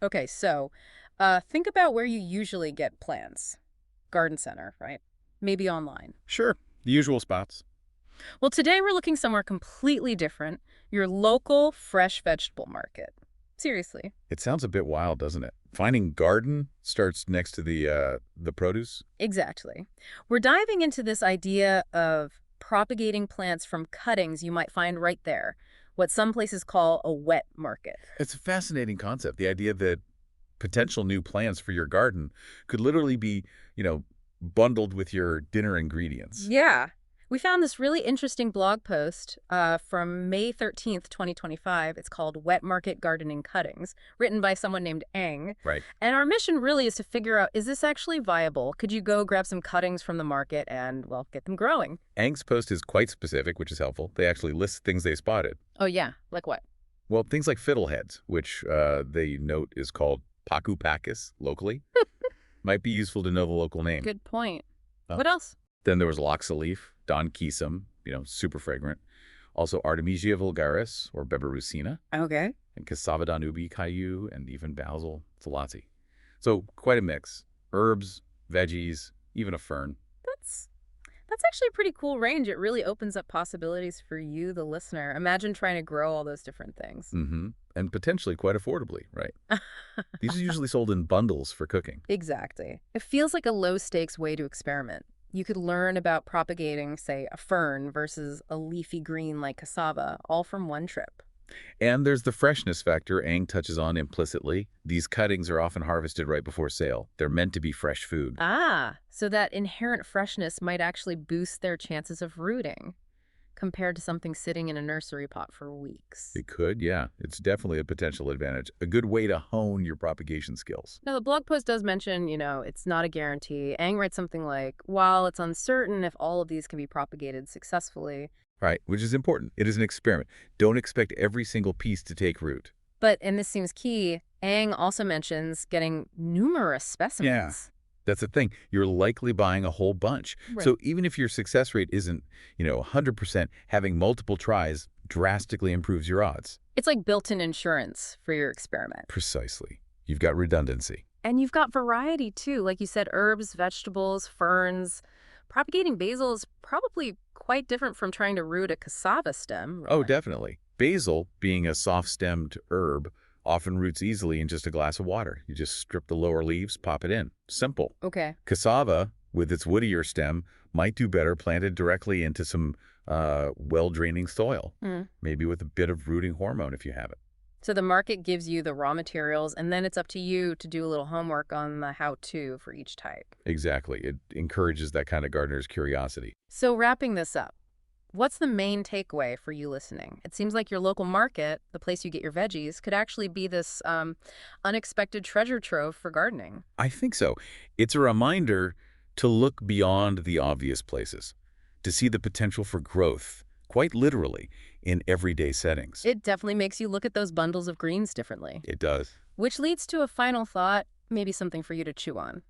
Okay, so think about where you usually get plants. Garden center, right? Maybe online. Sure, the usual spots. Well, today we're looking somewhere completely different. Your local fresh vegetable market. Seriously. It sounds a bit wild, doesn't it? Finding garden starts next to the produce. Exactly. We're diving into this idea of propagating plants from cuttings you might find right there, what some places call a wet market. It's a fascinating concept. The idea that potential new plants for your garden could literally be, bundled with your dinner ingredients. Yeah. We found this really interesting blog post from May 13th, 2025. It's called Wet Market Gardening Cuttings, written by someone named Ang. Right. And our mission really is to figure out, is this actually viable? Could you go grab some cuttings from the market and, well, get them growing? Ang's post is quite specific, which is helpful. They actually list things they spotted. Oh, yeah. Like what? Well, things like fiddleheads, which they note is called Pacu pacus locally, might be useful to know the local name. Good point. Uh, What else? then there was Laksa Leaf, Don Quisum, super fragrant. Also Artemisia vulgaris, or Beberucina, Okay. and Cassava danubi cayu, and even Basil salati. So quite a mix. Herbs, veggies, even a fern. That's that's actually a pretty cool range. It really opens up possibilities for you, the listener. Imagine trying to grow all those different things. And potentially quite affordably, right? These are usually sold in bundles for cooking. Exactly. It feels like a low-stakes way to experiment. You could learn about propagating, say, a fern versus a leafy green like cassava, all from one trip. And there's the freshness factor Ang touches on implicitly. These cuttings are often harvested right before sale. They're meant to be fresh food. Ah, so that inherent freshness might actually boost their chances of rooting compared to something sitting in a nursery pot for weeks. It could, yeah. It's definitely a potential advantage. A good way to hone your propagation skills. Now, the blog post does mention, it's not a guarantee. Aang writes something like, while it's uncertain if all of these can be propagated successfully, Right, which is important. It is an experiment. Don't expect every single piece to take root. but, and this seems key, Aang also mentions getting numerous Yeah. specimens. That's the thing. You're likely buying a whole bunch. Right. So even if your success rate isn't, 100%, having multiple tries drastically improves your odds. It's like built-in insurance for your experiment. Precisely. You've got redundancy. And you've got variety too. Like you said, herbs, vegetables, ferns. Propagating basil is probably quite different from trying to root a cassava stem, Oh, right? definitely. Basil, being a soft-stemmed herb, often roots easily in just a glass of water. You just strip the lower leaves, pop it in. Simple. Okay. Cassava, with its woodier stem, might do better planted directly into some well-draining soil, Hmm. maybe with a bit of rooting hormone if you have it. So the market gives you the raw materials, and then it's up to you to do a little homework on the how-to for each type. Exactly. It encourages that kind of gardener's curiosity. So wrapping this up, what's the main takeaway for you listening? It seems like your local market, the place you get your veggies, could actually be this unexpected treasure trove for gardening. I think so. It's a reminder to look beyond the obvious places, to see the potential for growth, quite literally, in everyday settings. It definitely makes you look at those bundles of greens differently. It does. Which leads to a final thought, maybe something for you to chew on.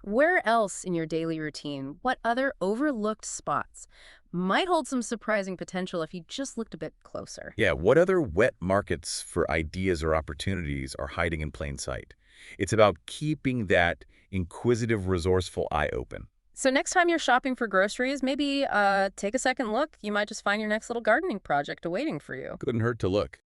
Where else in your daily routine, what other overlooked spots might hold some surprising potential if you just looked a bit closer? Yeah, what other wet markets for ideas or opportunities are hiding in plain sight? It's about keeping that inquisitive, resourceful eye open. So next time you're shopping for groceries, maybe take a second look. You might just find your next little gardening project awaiting for you. Couldn't hurt to look.